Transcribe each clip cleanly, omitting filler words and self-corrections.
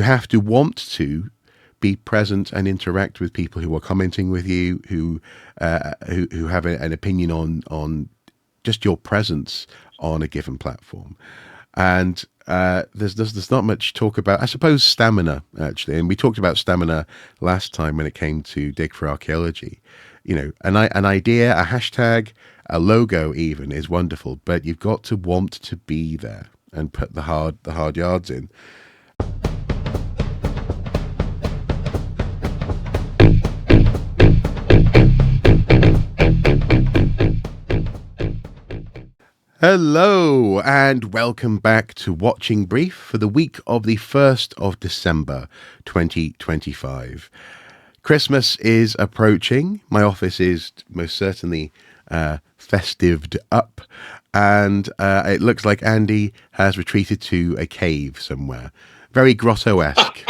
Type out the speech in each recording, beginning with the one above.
You have to want to be present and interact with people who are commenting with you, who have an opinion on just your presence on a given platform. And there's not much talk about, I suppose, stamina, actually. And we talked about stamina last time when it came to Dig for Archaeology. You know, an idea, a hashtag, a logo even is wonderful, but you've got to want to be there and put the hard yards in. Hello and welcome back to Watching Brief for the week of the 1st of December 2025. Christmas is approaching. My office is most certainly festived up, and it looks like Andy has retreated to a cave somewhere. Very grotto-esque.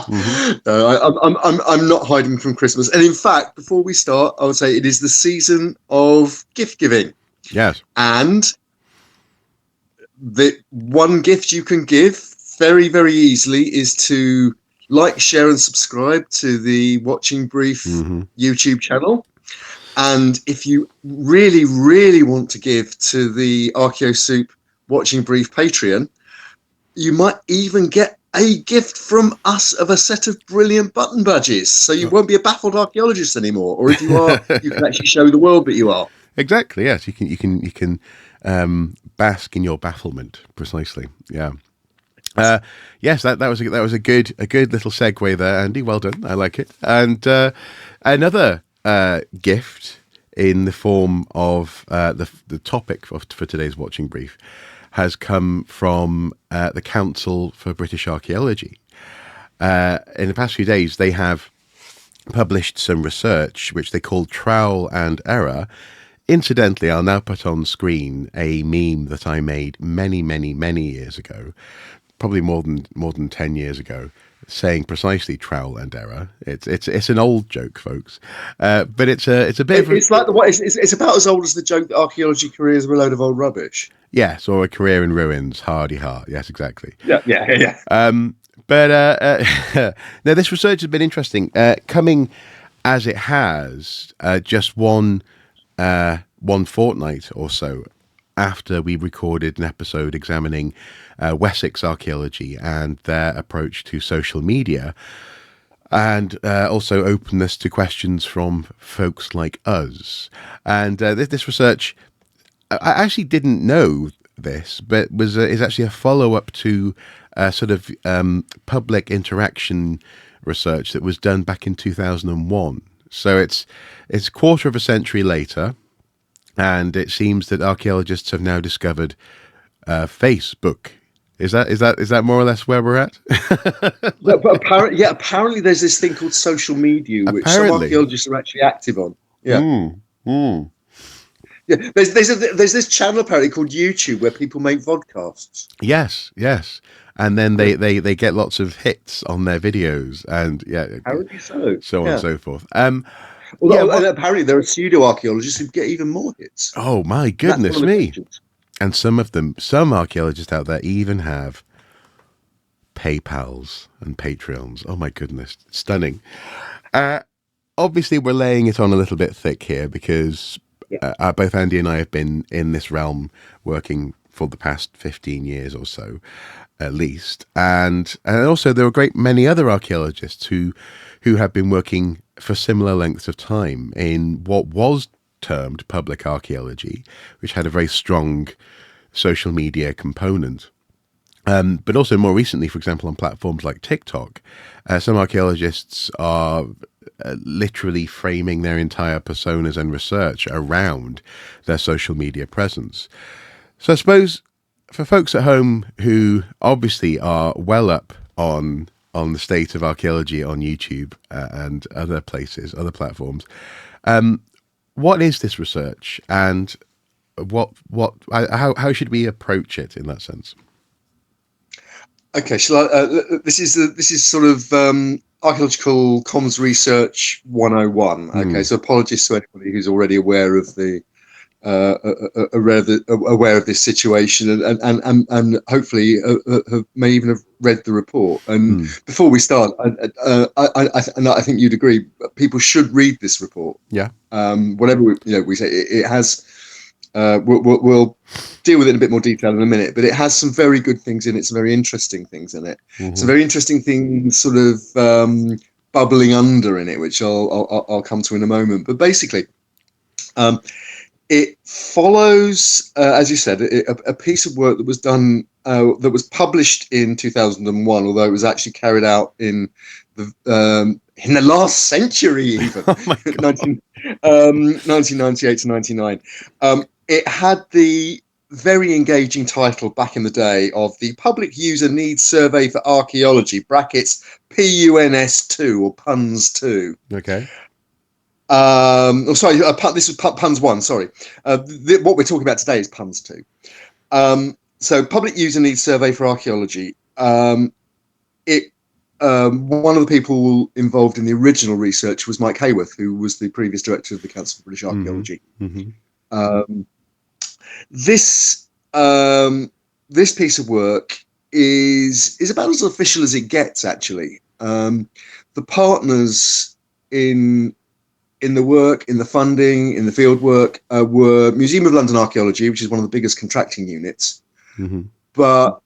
I'm not hiding from Christmas. And in fact, before we start, I would say it is the season of gift giving. Yes. And the one gift you can give very, very easily is to like, share and subscribe to the Watching Brief YouTube channel. And if you really, really want to give to the Archaeosoup Watching Brief Patreon, you might even get a gift from us of a set of brilliant button badges. So you won't be a baffled archaeologist anymore. Or if you are, you can actually show the world that you are. Exactly. Yes, you can bask in your bafflement. Precisely. Yeah. Yes, that was a good little segue there, Andy. Well done. I like it. And another gift in the form of the topic for today's Watching Brief has come from the Council for British Archaeology. In the past few days, they have published some research which they call Trowel and Error. Incidentally, I'll now put on screen a meme that I made many, many, many years ago, probably more than 10 years ago, saying precisely trowel and error. It's an old joke, folks, but it's a bit. It's like it's about as old as the joke that archaeology careers are a load of old rubbish. Yes, or a career in ruins, hardy heart. Yes, exactly. Yeah. But now this research has been interesting, coming as it has just one fortnight or so after we recorded an episode examining Wessex archaeology and their approach to social media, and also openness to questions from folks like us. And this research, I actually didn't know this, but is actually a follow-up to sort of public interaction research that was done back in 2001. So it's a quarter of a century later. And it seems that archaeologists have now discovered Facebook. Is that more or less where we're at? But apparently there's this thing called social media, which some archaeologists are actually active on. Yeah. Yeah. There's this channel apparently called YouTube where people make vodcasts. Yes. And then they get lots of hits on their videos, and apparently so on and so forth. And apparently there are pseudo archaeologists who get even more hits. Oh my goodness me! And some archaeologists out there even have PayPals and Patreons. Oh my goodness, stunning. Obviously, we're laying it on a little bit thick here because both Andy and I have been in this realm working for the past 15 years or so, at least. And also there are many other archaeologists who have been working for similar lengths of time in what was termed public archaeology, which had a very strong social media component. But also more recently, for example, on platforms like TikTok, some archaeologists are literally framing their entire personas and research around their social media presence. So I suppose for folks at home who obviously are well up on the state of archaeology on YouTube and other places, other platforms, what is this research, and how should we approach it in that sense? Okay, this is sort of archaeological comms research 101. Okay, so apologies to anybody who's already aware of the aware of this situation, and hopefully may even have read the report. And before we start, I think you'd agree, people should read this report. Yeah. Whatever we say, it has. We'll deal with it in a bit more detail in a minute, but it has some very good things in it, some very interesting things in it, some very interesting things sort of bubbling under in it, which I'll come to in a moment. But basically, it follows, as you said, a piece of work that was done, that was published in 2001, although it was actually carried out in the last century, even 1998 to 99. It had the very engaging title back in the day of the Public User Needs Survey for Archaeology (brackets PUNS2 or PUNS 2). Okay. Sorry, this was PUNS 1. Sorry, what we're talking about today is PUNS 2. So, Public User Needs Survey for Archaeology. One of the people involved in the original research was Mike Hayworth, who was the previous director of the Council for British Archaeology. This piece of work is about as official as it gets. Actually, the partners in the work, in the funding, in the field work, were Museum of London Archaeology, which is one of the biggest contracting units, but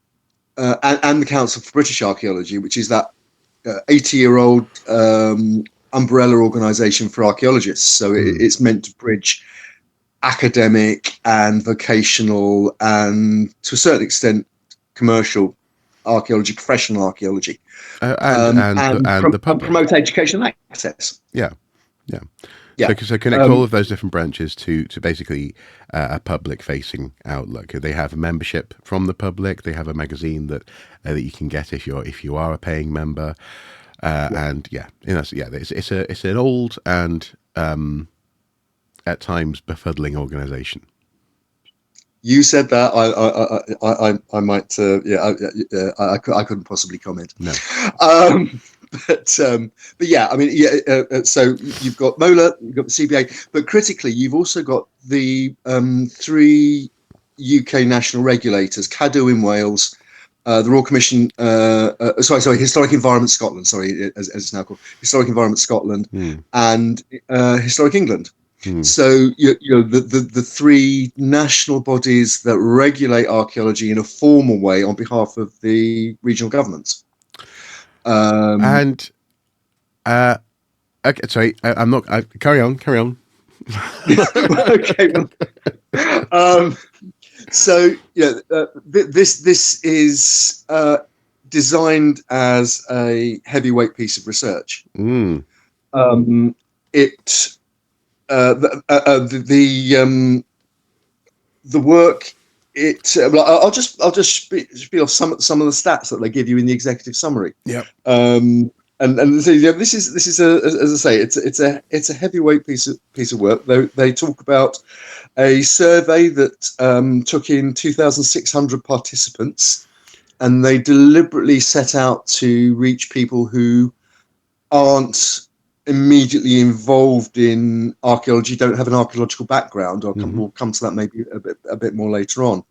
and the Council for British Archaeology, which is that 80-year-old umbrella organisation for archaeologists. So it's meant to bridge academic and vocational and, to a certain extent, commercial archaeology, professional archaeology, and the public. Promote education and access. Yeah. Yeah. So connect all of those different branches to basically a public-facing outlook. They have a membership from the public. They have a magazine that you can get if you are a paying member. And it's an old and at times befuddling organisation. You said that. I might. I couldn't possibly comment. No. But yeah, I mean, so you've got MOLA, you've got the CBA, but critically, you've also got the 3 UK national regulators: CADU in Wales, the Royal Commission, Historic Environment Scotland, as it's now called, Historic Environment Scotland, and Historic England. So the 3 national bodies that regulate archaeology in a formal way on behalf of the regional governments. Okay, sorry, I'm not. Carry on. Okay. So this is designed as a heavyweight piece of research. The work. I'll just spiel off some of the stats that they give you in the executive summary. Yeah. And so this is as I say, it's a heavyweight piece of work. They talk about a survey that took in 2,600 participants, and they deliberately set out to reach people who aren't immediately involved in archaeology, don't have an archaeological background. We'll come to that maybe a bit more later on.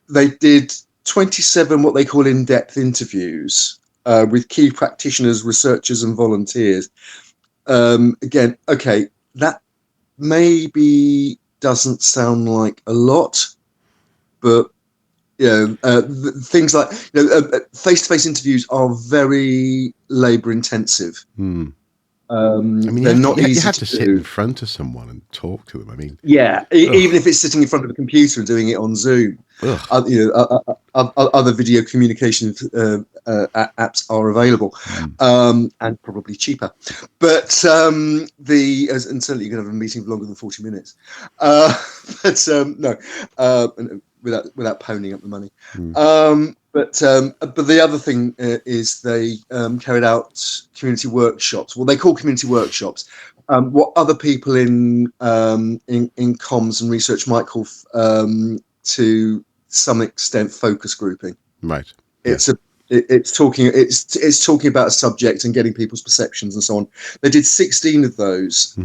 They did 27 what they call in-depth interviews with key practitioners, researchers, and volunteers. Again, okay, that maybe doesn't sound like a lot, but things like face-to-face interviews are very labor intensive. They're not easy. You have to sit in front of someone and talk to them. I mean, even if it's sitting in front of a computer and doing it on Zoom. Other video communication apps are available, and probably cheaper. But and certainly you can have a meeting for longer than 40 minutes. Without ponying up the money. But the other thing is they carried out community workshops. Well, they call community workshops what other people in comms and research might call to some extent focus grouping. Right. It's talking about a subject and getting people's perceptions and so on. They did 16 of those.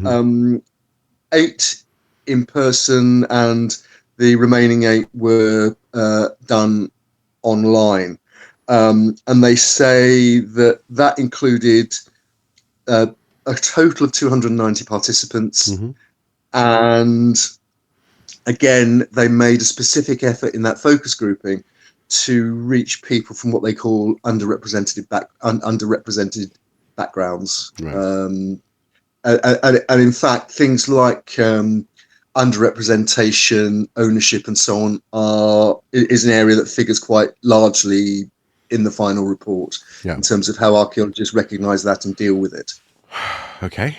8 in person, and the remaining 8 were done online. And they say that included a total of 290 participants. Mm-hmm. And again, they made a specific effort in that focus grouping to reach people from what they call underrepresented backgrounds. Right. And in fact, things like underrepresentation, ownership, and so on is an area that figures quite largely in the final report Yeah. in terms of how archaeologists recognise that and deal with it. Okay.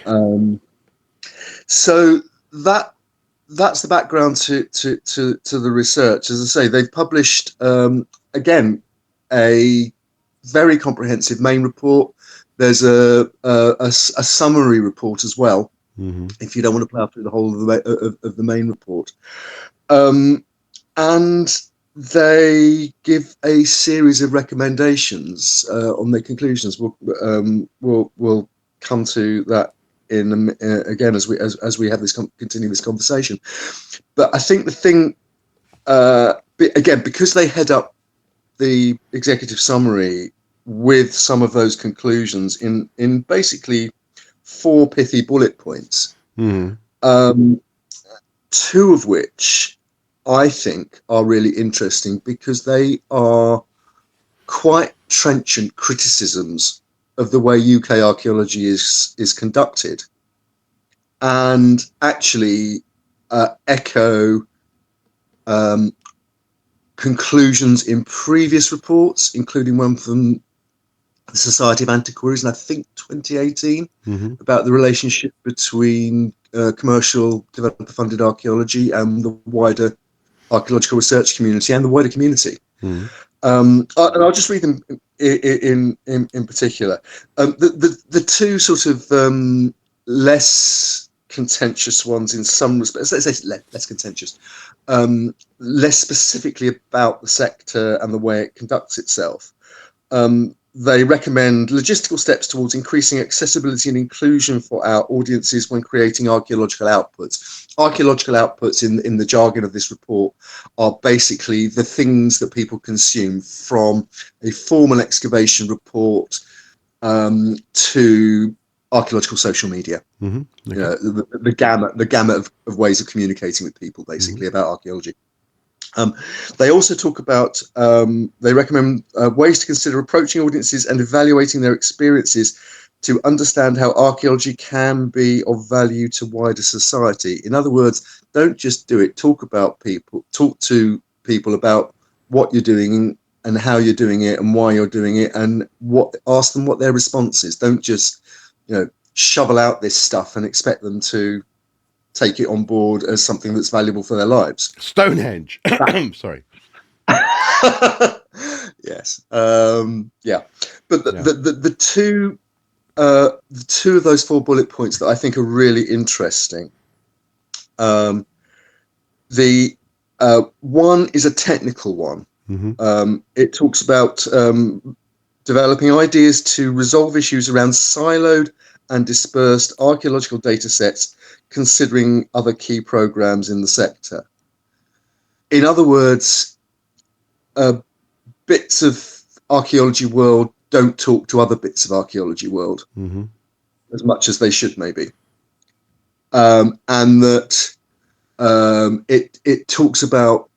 So that's the background to the research. As I say, they've published again a very comprehensive main report. There's a summary report as well, Mm-hmm. if you don't want to plough through the whole of the main report. And they give a series of recommendations on their conclusions. We'll come to that in again as we have this continue this conversation. But I think the thing again, because they head up the executive summary with some of those conclusions in basically 4 pithy bullet points, Mm-hmm. 2 of which I think are really interesting because they are quite trenchant criticisms of the way UK archaeology is conducted, and actually echo conclusions in previous reports, including one from the Society of Antiquaries in I think 2018, Mm-hmm. about the relationship between commercial developer-funded archaeology and the wider archaeological research community and the wider community. Mm-hmm. And I'll just read them in particular. The 2 sort of less contentious ones in some respects, let's say less contentious, less specifically about the sector and the way it conducts itself. They recommend logistical steps towards increasing accessibility and inclusion for our audiences when creating archaeological outputs. Archaeological outputs, in the jargon of this report, are basically the things that people consume, from a formal excavation report to archaeological social media. Mm-hmm. Okay. You know, the gamut of ways of communicating with people, basically, Mm-hmm. about archaeology. They also talk about, they recommend ways to consider approaching audiences and evaluating their experiences to understand how archaeology can be of value to wider society. In other words, don't just do it. Talk to people about what you're doing and how you're doing it and why you're doing it, and ask them what their response is. Don't just, shovel out this stuff and expect them to take it on board as something that's valuable for their lives. Stonehenge. Sorry. Yes. Yeah. But the two of those 4 bullet points that I think are really interesting. The one is a technical one. Mm-hmm. It talks about developing ideas to resolve issues around siloed and dispersed archaeological data sets, considering other key programs in the sector. In other words, bits of archaeology world don't talk to other bits of archaeology world Mm-hmm. as much as they should, maybe. And that it talks about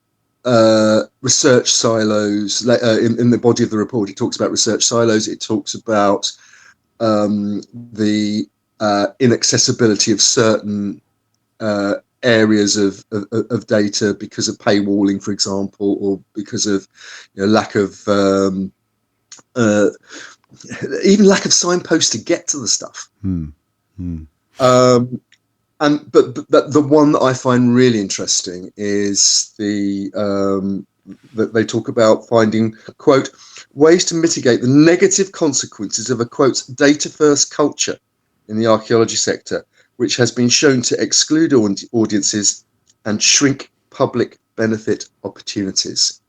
research silos in the body of the report. It talks about research silos. It talks about the inaccessibility of certain areas of data because of paywalling, for example, or because of lack of even lack of signposts to get to the stuff. Mm-hmm. But the one that I find really interesting is that they talk about finding, quote, ways to mitigate the negative consequences of a, quote, data-first culture in the archaeology sector, which has been shown to exclude audiences and shrink public benefit opportunities.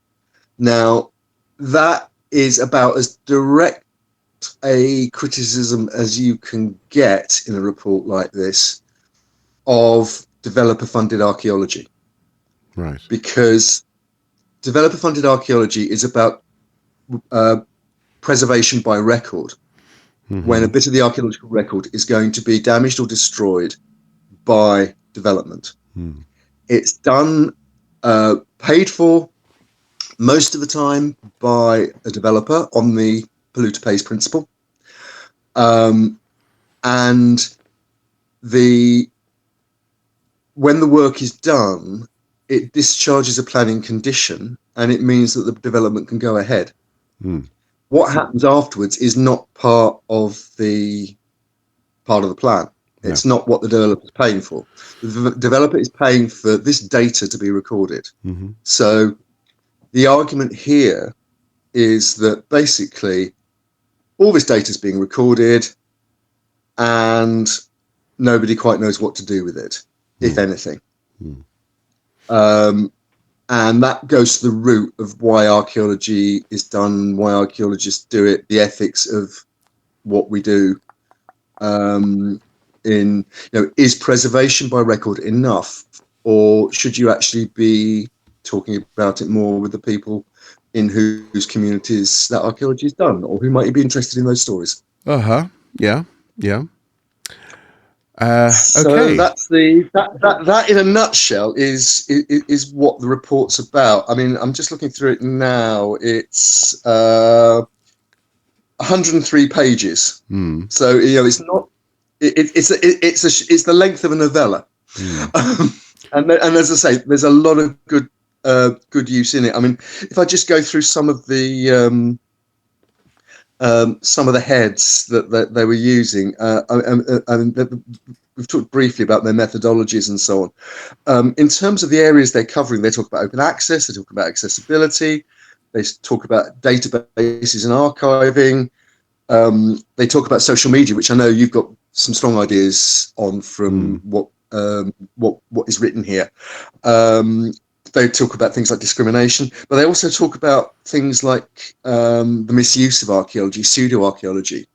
Now, that is about as direct a criticism as you can get in a report like this of developer-funded archaeology, Right. because developer-funded archaeology is about preservation by record, when a bit of the archaeological record is going to be damaged or destroyed by development. It's done, paid for most of the time by a developer on the polluter pays principle. And when the work is done, it discharges a planning condition, and it means that the development can go ahead. What happens afterwards is not part of the plan. It's not what the developer is paying for. The developer is paying for this data to be recorded. So the argument here is that basically all this data is being recorded and nobody quite knows what to do with it, if anything. And that goes to the root of why archaeology is done, why archaeologists do it, the ethics of what we do. Is preservation by record enough, or should you actually be talking about it more with the people in whose communities that archaeology is done, or who might be interested in those stories? Yeah. So Okay. that's that in a nutshell is what the report's about. I mean, I'm just looking through it now. It's 103 pages. So it's not. It's the length of a novella, and as I say, there's a lot of good use in it. I mean, if I just go through some of the heads that they were using, we've talked briefly about their methodologies and so on. In terms of the areas they're covering, they talk about open access, they talk about accessibility, they talk about databases and archiving. They talk about social media, which I know you've got some strong ideas on from what is written here. They talk about things like discrimination, but they also talk about things like the misuse of archaeology, pseudo-archaeology.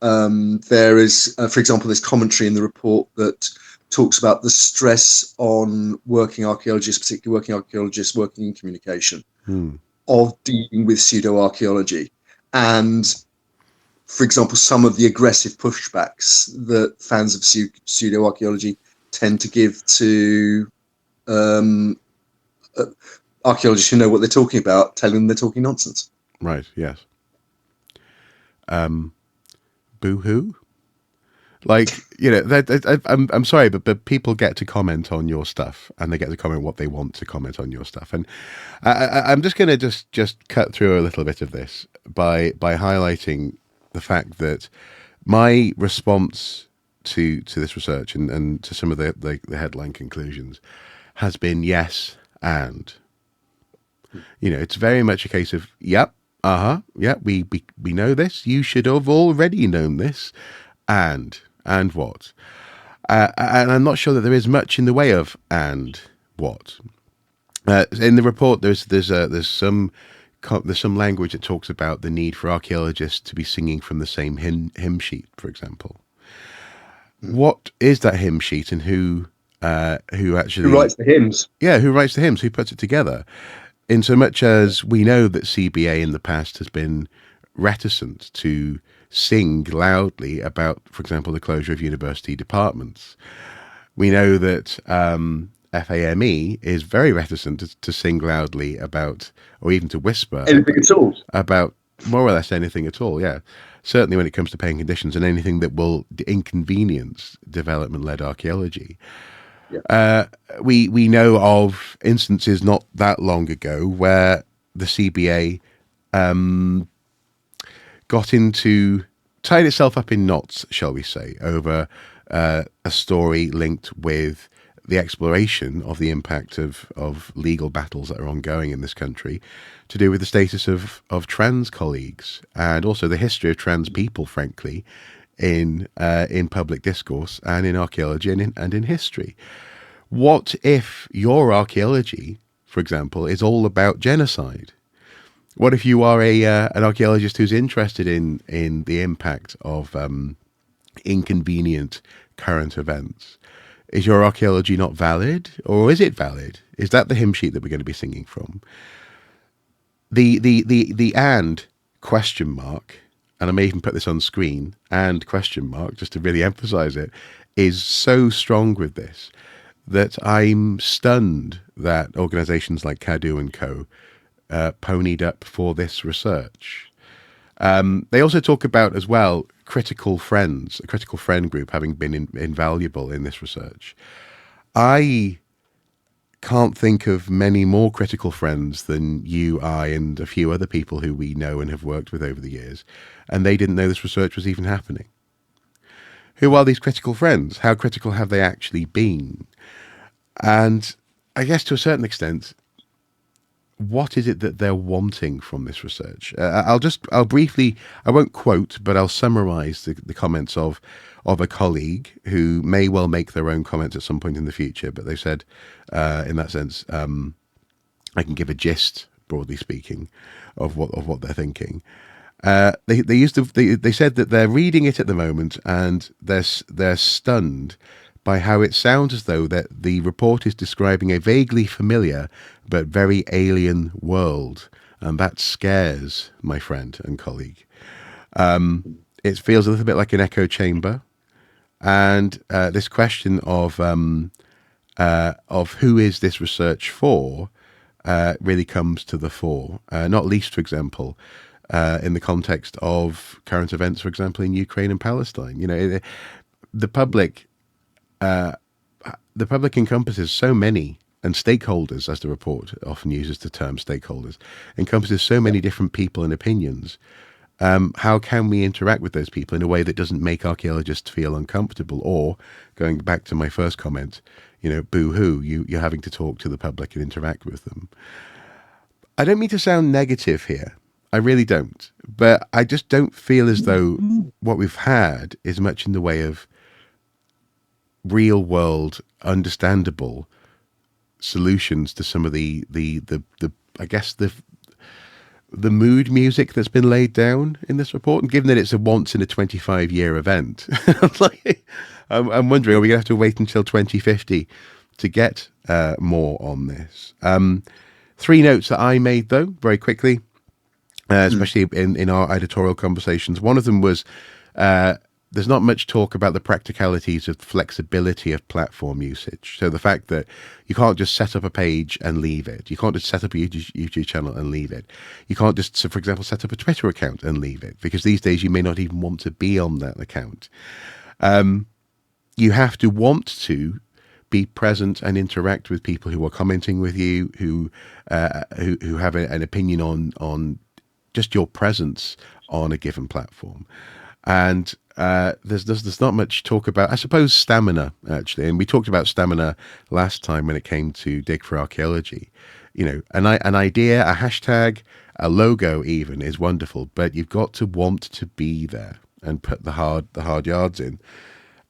There is, for example, there's commentary in the report that talks about the stress on working archaeologists, particularly working archaeologists working in communication, of dealing with pseudo-archaeology. And for example, some of the aggressive pushbacks that fans of pseudo-archaeology tend to give to archaeologists who know what they're talking about, telling them they're talking nonsense. Right, yes. Boo-hoo? Like, I'm sorry, but people get to comment on your stuff, and they get to comment what they want to comment on your stuff. And I'm just going to just cut through a little bit of this by highlighting the fact that my response to this research and to some of the headline conclusions has been yes and. It's very much a case of we know this. You should have already known this, and what? And I'm not sure that there is much in the way of and what. In the report, there's some language that talks about the need for archaeologists to be singing from the same hymn sheet, for example. What is that hymn sheet, and who actually writes the hymns? Yeah, who writes the hymns? Who puts it together? In so much as we know that CBA in the past has been reticent to sing loudly about, for example, the closure of university departments. We know that FAME is very reticent to sing loudly about, or even to whisper anything at all, about more or less anything at all. Yeah, certainly when it comes to paying conditions and anything that will inconvenience development-led archaeology. Yeah. We know of instances not that long ago where the CBA tied itself up in knots, shall we say, over a story linked with the exploration of the impact of legal battles that are ongoing in this country to do with the status of trans colleagues, and also the history of trans people, frankly, in public discourse and in archaeology and in history. What if your archaeology, for example, is all about genocide? What if you are an archaeologist who's interested in the impact of inconvenient current events? Is your archaeology not valid, or is it valid? Is that the hymn sheet that we're going to be singing from? The and question mark, and I may even put this on screen, and question mark, just to really emphasize it, is so strong with this that I'm stunned that organizations like Cadw and Co. Ponied up for this research. They also talk about as well critical friends, a critical friend group having been invaluable in this research. I can't think of many more critical friends than you, I, and a few other people who we know and have worked with over the years, and they didn't know this research was even happening. Who are these critical friends? How critical have they actually been? And I guess to a certain extent, what is it that they're wanting from this research? I'll briefly, I won't quote, but I'll summarize the comments of a colleague who may well make their own comments at some point in the future. But they said, in that sense, I can give a gist, broadly speaking, of what they're thinking. They said that they're reading it at the moment and they're stunned by how it sounds as though that the report is describing a vaguely familiar but very alien world, and that scares my friend and colleague. It feels a little bit like an echo chamber, and this question of who is this research for really comes to the fore. Not least, for example, in the context of current events, for example, in Ukraine and Palestine. You know, the public encompasses so many, and stakeholders, as the report often uses the term stakeholders, encompasses so many different people and opinions. How can we interact with those people in a way that doesn't make archaeologists feel uncomfortable? Or, going back to my first comment, you know, boo-hoo, you're having to talk to the public and interact with them. I don't mean to sound negative here. I really don't. But I just don't feel as though what we've had is much in the way of real world, understandable solutions to some of the I guess the mood music that's been laid down in this report. And given that it's a once in a 25-year event, I'm wondering, are we going to have to wait until 2050 to get more on this? 3 notes that I made, though, very quickly, especially in our editorial conversations. One of them was there's not much talk about the practicalities of flexibility of platform usage. So the fact that you can't just set up a page and leave it. You can't just set up a YouTube channel and leave it. You can't just, so for example, set up a Twitter account and leave it, because these days you may not even want to be on that account. You have to want to be present and interact with people who are commenting with you, who have an opinion on just your presence on a given platform. And there's not much talk about, I suppose, stamina, actually. And we talked about stamina last time when it came to Dig for Archaeology. You know, an idea, a hashtag, a logo even is wonderful, but you've got to want to be there and put the hard yards in.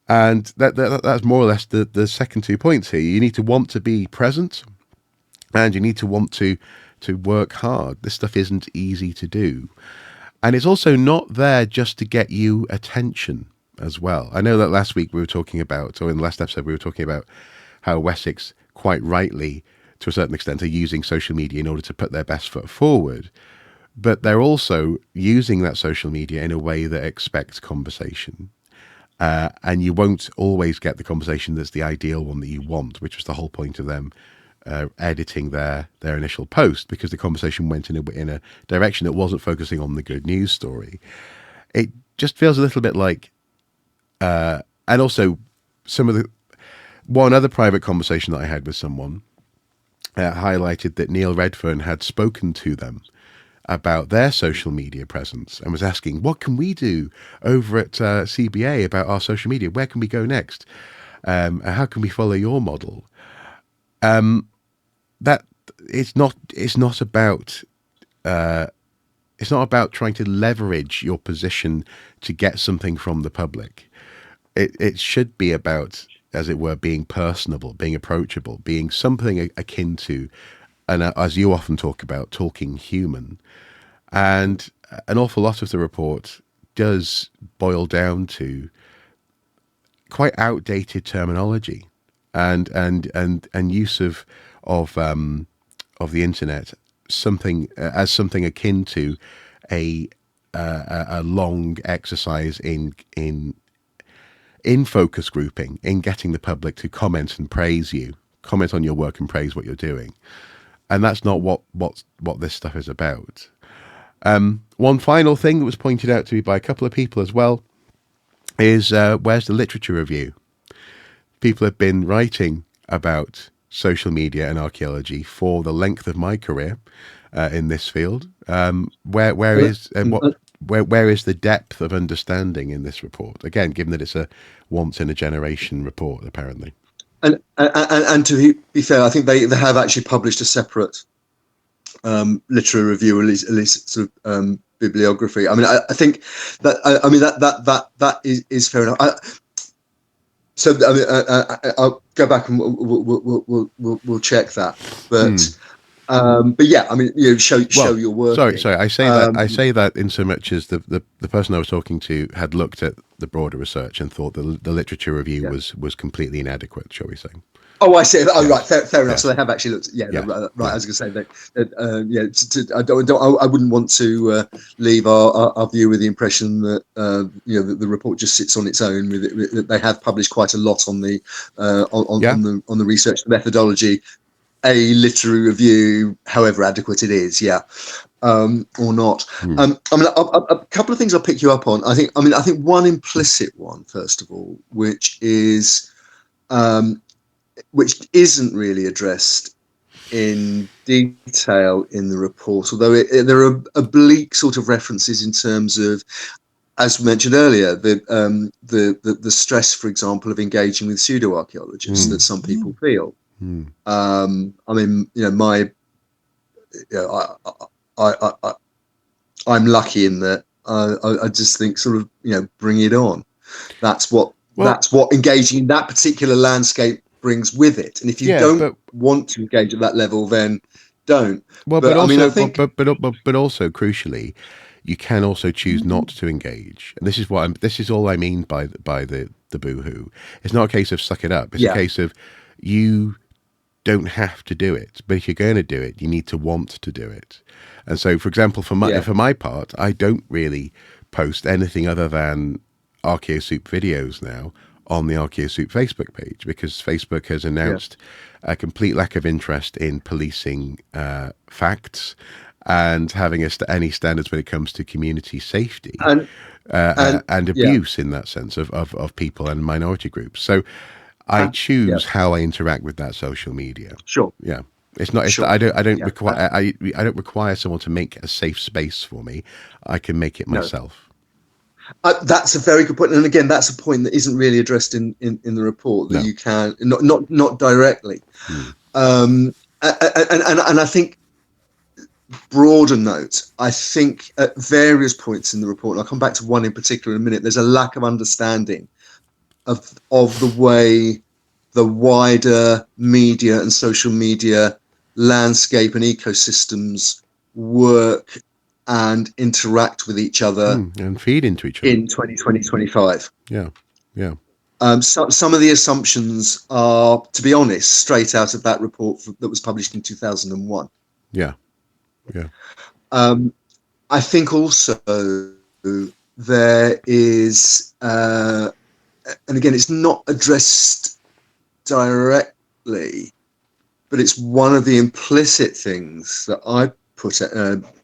And that's more or less the second 2 points here. You need to want to be present, and you need to want to work hard. This stuff isn't easy to do. And it's also not there just to get you attention as well. I know that last week we were talking about, or in the last episode we were talking about, how Wessex, quite rightly, to a certain extent, are using social media in order to put their best foot forward. But they're also using that social media in a way that expects conversation. And you won't always get the conversation that's the ideal one that you want, which was the whole point of them editing their initial post, because the conversation went in a direction that wasn't focusing on the good news story. It just feels a little bit like, and also one other private conversation that I had with someone highlighted that Neil Redfern had spoken to them about their social media presence and was asking, what can we do over at CBA about our social media? Where can we go next? How can we follow your model? That it's not about trying to leverage your position to get something from the public. It should be about, as it were, being personable, being approachable, being something akin to, and as you often talk about, talking human. And an awful lot of the report does boil down to quite outdated terminology. and use of the internet as something akin to a long exercise in focus grouping, in getting the public to comment and praise you, comment on your work and praise what you're doing. And that's not what this stuff is about. One final thing that was pointed out to me by a couple of people as well is where's the literature review? People have been writing about social media and archaeology for the length of my career in this field. Where is the depth of understanding in this report? Again, given that it's a once in a generation report, apparently. And to be fair, I think they have actually published a separate literary review, at least sort of bibliography. I mean, I think that that is fair enough. So I mean, I'll go back and we'll check that. But yeah, I mean, show your work. Sorry. I say that in so much as the person I was talking to had looked at the broader research and thought the literature review was completely inadequate, shall we say? Oh, I see. Oh, right. Fair enough. So they have actually looked. Yeah. Right. I was going to say that. I wouldn't want to leave our view with the impression that the report just sits on its own. They have published quite a lot on the on the research methodology. A literary review, however adequate it is, or not. I mean, a couple of things I'll pick you up on. I think one implicit one, first of all, which isn't really addressed in detail in the report, although there are oblique sort of references in terms of, as mentioned earlier, the stress, for example, of engaging with pseudo-archaeologists that some people feel. I mean, I'm lucky in that I just think sort of, bring it on. That's what engaging in that particular landscape brings with it. And if you don't want to engage at that level, then don't. Well, but also crucially, you can also choose not to engage. And this is all I mean by the boohoo. It's not a case of suck it up. It's a case of you don't have to do it, but if you're going to do it, you need to want to do it. And so, for example, for my part, I don't really post anything other than Archaeosoup videos now on the Archaeosoup Facebook page, because Facebook has announced a complete lack of interest in policing facts and having any standards when it comes to community safety and abuse in that sense of people and minority groups. So I choose how I interact with that social media. Sure. Yeah. It's not. Sure. I don't require. I don't require someone to make a safe space for me. I can make it myself. That's a very good point, and again, that's a point that isn't really addressed in the report. That you can not directly, and I think broader note. I think at various points in the report, and I'll come back to one in particular in a minute. There's a lack of understanding of the way the wider media and social media landscape and ecosystems work and interact with each other and feed into each other in 2020-25. Yeah. Some of the assumptions are, to be honest, straight out of that report that was published in 2001. Yeah. I think also there is, and again, it's not addressed directly, but it's one of the implicit things that I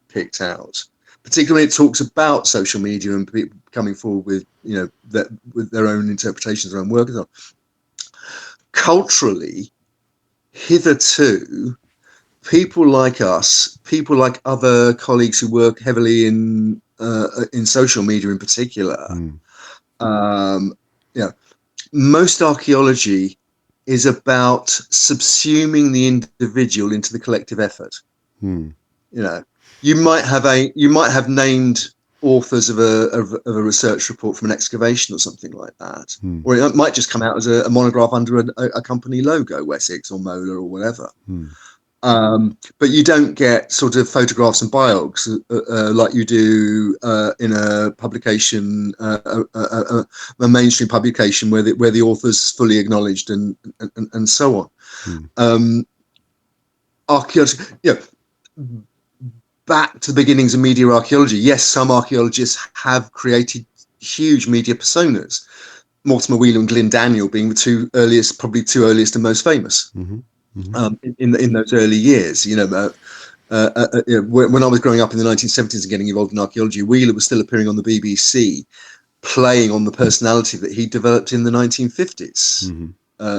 picked out, particularly when it talks about social media and people coming forward with with their own interpretations, their own work. Culturally, hitherto, people like us, people like other colleagues who work heavily in social media in particular, most archaeology is about subsuming the individual into the collective effort. You might have named authors of a research report from an excavation or something like that, or it might just come out as a monograph under a company logo, Wessex or Mola or whatever. But you don't get sort of photographs and biogs like you do in a publication, a mainstream publication where the author's fully acknowledged and so on. Archaeology, back to the beginnings of media archaeology. Yes, some archaeologists have created huge media personas. Mortimer Wheeler and Glyn Daniel being the probably two earliest and most famous. In those early years, when I was growing up in the 1970s and getting involved in archaeology, Wheeler was still appearing on the BBC, playing on the personality that he developed in the 1950s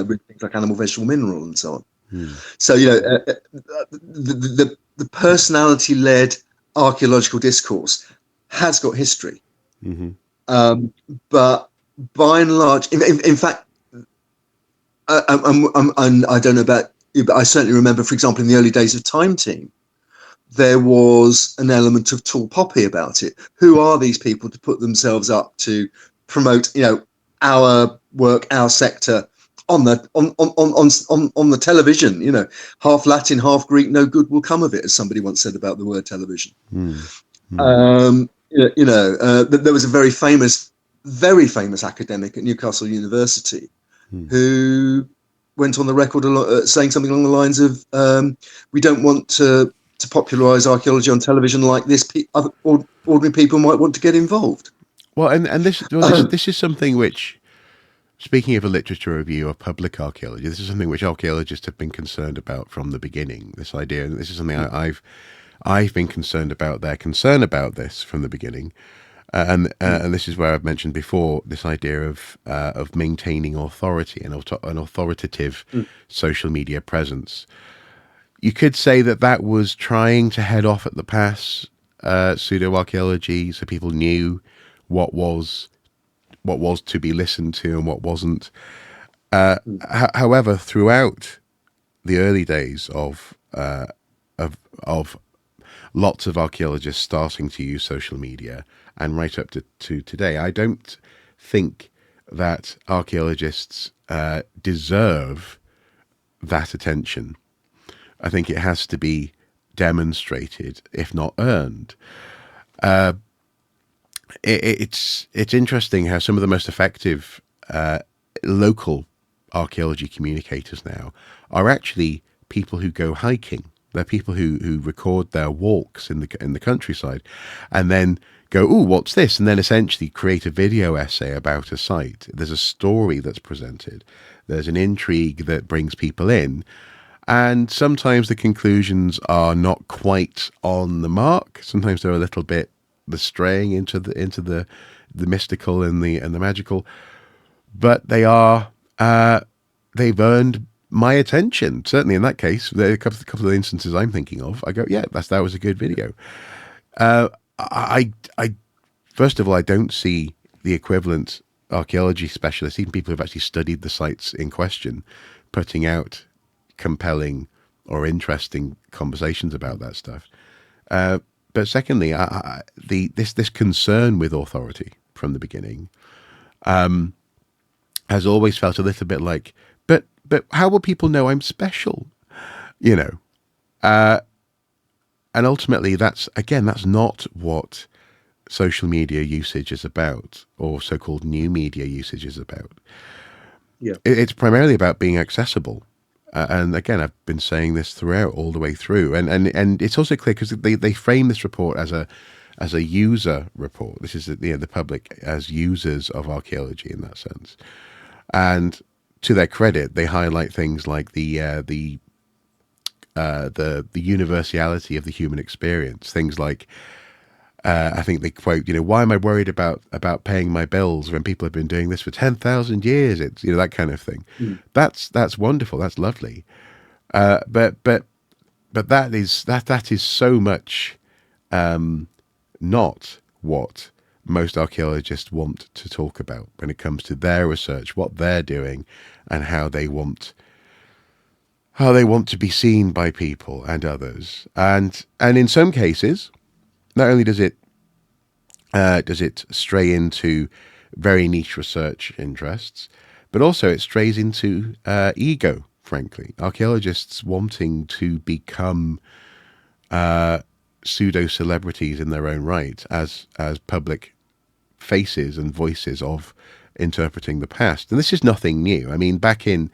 with things like Animal, Vegetable, Mineral, and so on. So the personality-led archaeological discourse has got history, but by and large, in fact, and I don't know about you, but I certainly remember, for example, in the early days of Time Team, there was an element of tall poppy about it. Who are these people to put themselves up to promote, our work, our sector on the television? Half Latin, half Greek, no good will come of it, as somebody once said about the word television. There was a very famous academic at Newcastle University who went on the record saying something along the lines of, we don't want to popularise archaeology on television like this. Ordinary people might want to get involved. Well, and this is something which, speaking of a literature review of public archaeology, this is something which archaeologists have been concerned about from the beginning. This idea, and this is something I've been concerned about their concern about this from the beginning. And this is where I've mentioned before this idea of maintaining authority and an authoritative social media presence. You could say that was trying to head off at the pass pseudo-archaeology, so people knew what was to be listened to and what wasn't. However, throughout the early days of lots of archaeologists starting to use social media, and right up to today, I don't think that archaeologists deserve that attention. I think it has to be demonstrated, if not earned. It's interesting how some of the most effective local archaeology communicators now are actually people who go hiking. They're people who record their walks in the countryside, and then go, "Ooh, what's this?" and then essentially create a video essay about a site. There's a story that's presented. There's an intrigue that brings people in, and sometimes the conclusions are not quite on the mark. Sometimes they're a little bit straying into the mystical and the magical, but they are they've earned my attention. Certainly in that case, there are a couple of instances I'm thinking of. I go, yeah, that was a good video. I first of all, I don't see the equivalent archaeology specialists, even people who've actually studied the sites in question, putting out compelling or interesting conversations about that stuff. But secondly, this concern with authority from the beginning has always felt a little bit like, but how will people know I'm special? And ultimately, that's not what social media usage is about, or so-called new media usage is about. Yeah, It's primarily about being accessible. And again, I've been saying this throughout, all the way through, and it's also clear because they frame this report as a user report. This is the public as users of archaeology in that sense. And to their credit, they highlight things like the universality of the human experience. Things like, I think they quote, why am I worried about paying my bills when people have been doing this for 10,000 years? It's, that kind of thing. That's wonderful. That's lovely. But that is so much not what most archaeologists want to talk about when it comes to their research, what they're doing, and how they want to be seen by people and others. And in some cases, not only does it stray into very niche research interests, but also it strays into ego frankly. Archaeologists wanting to become pseudo celebrities in their own right as public faces and voices of interpreting the past. And this is nothing new. I mean, back in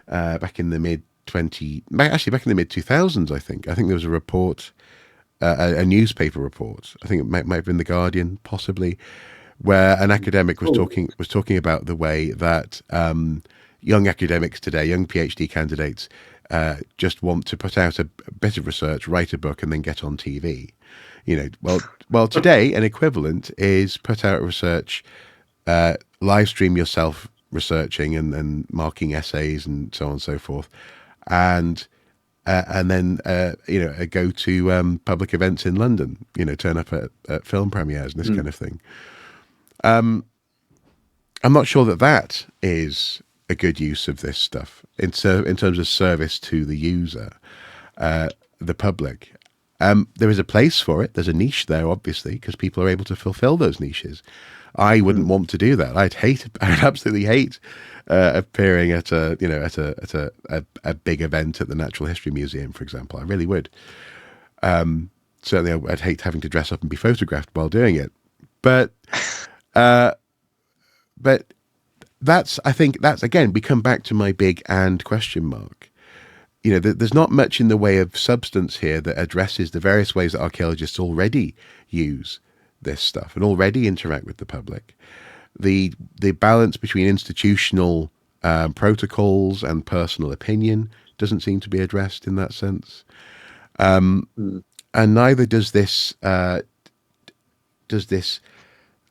the back in the mid 2000s, I think there was a report, a newspaper report. I think it might have been the Guardian, possibly, where an academic was talking about the way that young academics today, young PhD candidates, just want to put out a bit of research, write a book, and then get on TV. Well, today an equivalent is put out research, live stream yourself researching and marking essays and so on and so forth, and then go to public events in London. Turn up at film premieres and this kind of thing. I'm not sure that is a good use of this stuff in terms of service to the user, the public. There is a place for it. There's a niche there, obviously, because people are able to fulfill those niches. I wouldn't want to do that. I'd absolutely hate appearing at a big event at the Natural History Museum, for example. I really would. Certainly, I'd hate having to dress up and be photographed while doing it. But I think that's again, we come back to my big and question mark. There's not much in the way of substance here that addresses the various ways that archaeologists already use this stuff and already interact with the public. The balance between institutional protocols and personal opinion doesn't seem to be addressed in that sense. And neither does this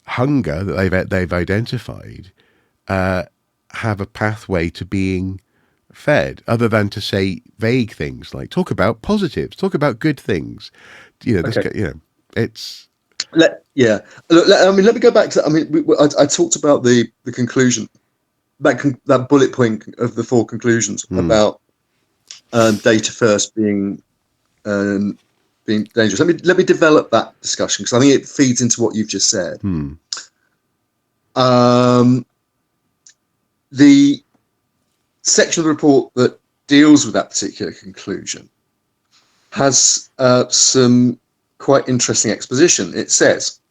hunger that they've identified have a pathway to being fed, other than to say vague things like talk about positives, talk about good things. It's Look, let me go back to. I mean, I talked about the conclusion, that bullet point of the 4 conclusions about data first being dangerous. Let me develop that discussion, because I think it feeds into what you've just said. The section of the report that deals with that particular conclusion has some quite interesting exposition. It says,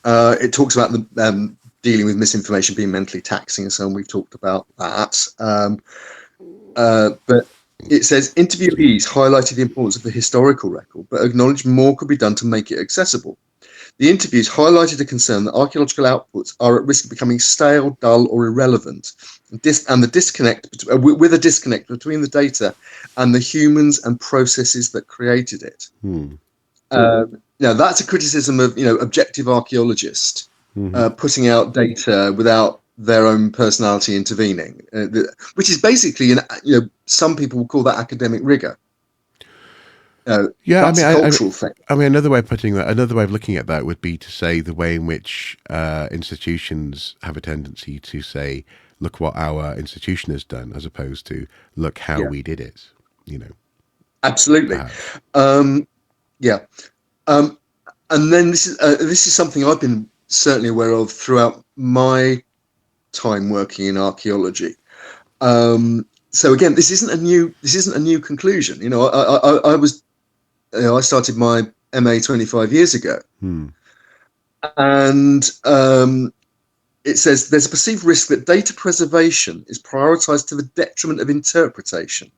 it talks about the dealing with misinformation being mentally taxing and so on. We've talked about that. But it says, interviewees highlighted the importance of the historical record, but acknowledged more could be done to make it accessible. The interviews highlighted a concern that archaeological outputs are at risk of becoming stale, dull, or irrelevant, and the disconnect with a disconnect between the data and the humans and processes that created it. Now, that's a criticism of objective archaeologists putting out data without their own personality intervening, which is basically some people will call that academic rigor. That's a cultural thing. I mean, another way of looking at that would be to say the way in which institutions have a tendency to say, look what our institution has done, as opposed to look how we did it. Absolutely. And then this is something I've been certainly aware of throughout my time working in archaeology. So again, this isn't a new conclusion. I started my MA 25 years ago, and it says there's a perceived risk that data preservation is prioritized to the detriment of interpretation,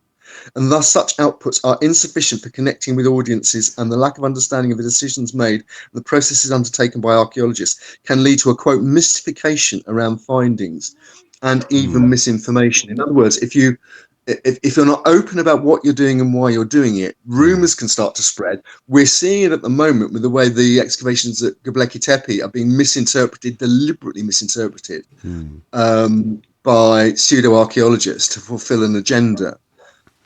and thus such outputs are insufficient for connecting with audiences, and the lack of understanding of the decisions made and the processes undertaken by archaeologists can lead to a, quote, mystification around findings and even misinformation. In other words, if you're not open about what you're doing and why you're doing it, rumours can start to spread. We're seeing it at the moment with the way the excavations at Göbekli Tepe are being deliberately misinterpreted by pseudo-archaeologists to fulfil an agenda.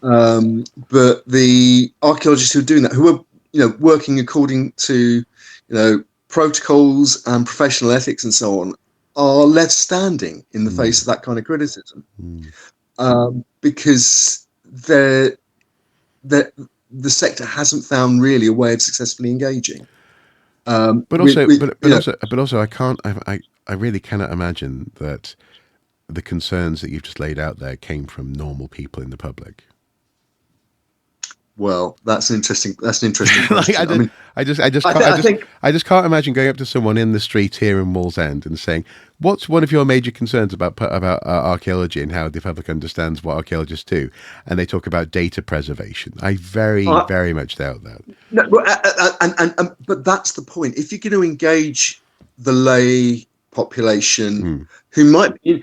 But the archaeologists who are doing that, who are working according to protocols and professional ethics and so on, are left standing in the face of that kind of criticism. Because the sector hasn't found really a way of successfully engaging. But also, I really cannot imagine that the concerns that you've just laid out there came from normal people in the public? Well, that's an interesting Like, question. I mean, I think I just can't imagine going up to someone in the street here in Wallsend and saying, "What's one of your major concerns about archaeology and how the public understands what archaeologists do?" And they talk about data preservation. I very, uh, very much doubt that. no, but that's the point. If you're going to engage the lay population, Mm. who might, I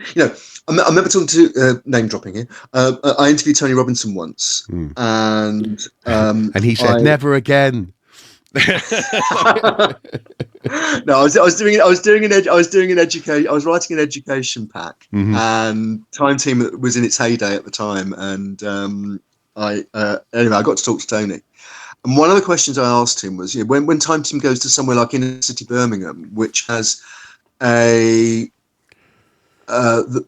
remember talking to name dropping here. I interviewed Tony Robinson once, Mm. and And he said, I "Never again." no, I was doing an education. I was writing an education pack, Mm-hmm. and Time Team was in its heyday at the time, and anyway, I got to talk to Tony. And one of the questions I asked him was, when Time Team goes to somewhere like inner city Birmingham, which has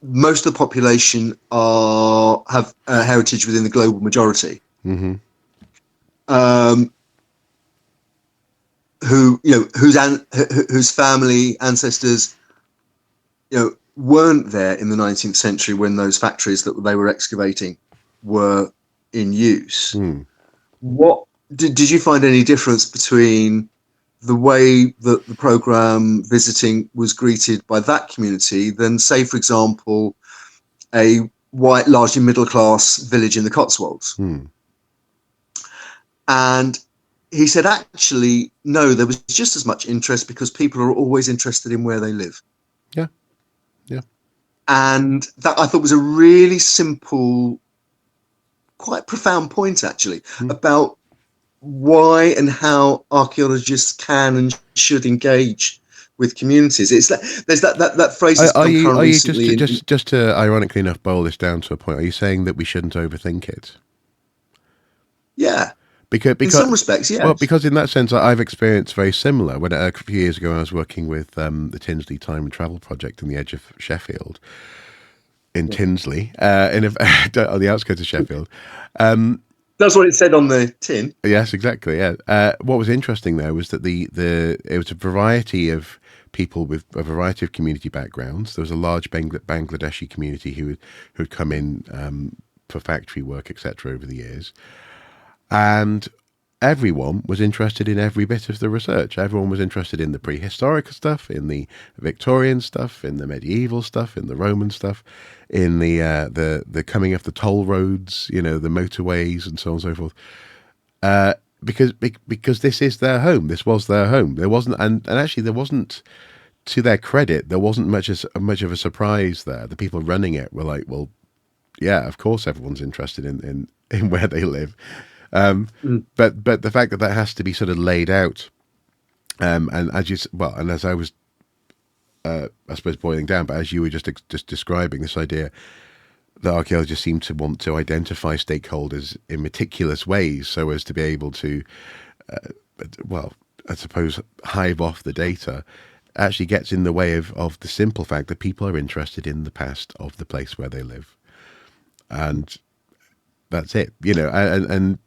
most of the population have heritage within the global majority, Mm-hmm. um, whose family ancestors, weren't there in the 19th century when those factories that they were excavating were in use. Mm. What did you find any difference between the way that the program visiting was greeted by that community than, say, for example, a white, largely middle class village in the Cotswolds? Mm. And he said, actually, no, there was just as much interest because people are always interested in where they live. Yeah. Yeah. And that, I thought, was a really simple, quite profound point, actually, about why and how archaeologists can and should engage with communities. It's there's that phrase that's Are become you current recently. just to ironically enough boil this down to a point? Are you saying that we shouldn't overthink it? Yeah, in Because some respects, well, yes. because in that sense, I've experienced very similar. When a few years ago, I was working with the Tinsley Time and Travel project on the edge of Sheffield, in Tinsley, on the outskirts of Sheffield. That's what it said on the tin. Yes, exactly. Yeah. What was interesting there was that it was a variety of people with a variety of community backgrounds. There was a large Bangladeshi community who had come in for factory work, etc., over the years, and everyone was interested in every bit of the research. Everyone was interested in the prehistoric stuff, in the Victorian stuff, in the medieval stuff, in the Roman stuff, in the coming of the toll roads, the motorways, and so on and so forth. Because this is their home. This was their home. There wasn't, and actually there wasn't. To their credit, there wasn't much of a surprise there. The people running it were like, "Well, yeah, of course, everyone's interested in where they live." But the fact that has to be sort of laid out, and as I was, I suppose, boiling down, but as you were just describing this idea, the archaeologists seem to want to identify stakeholders in meticulous ways so as to be able to, I suppose, hive off the data, actually gets in the way of the simple fact that people are interested in the past of the place where they live, and that's it. And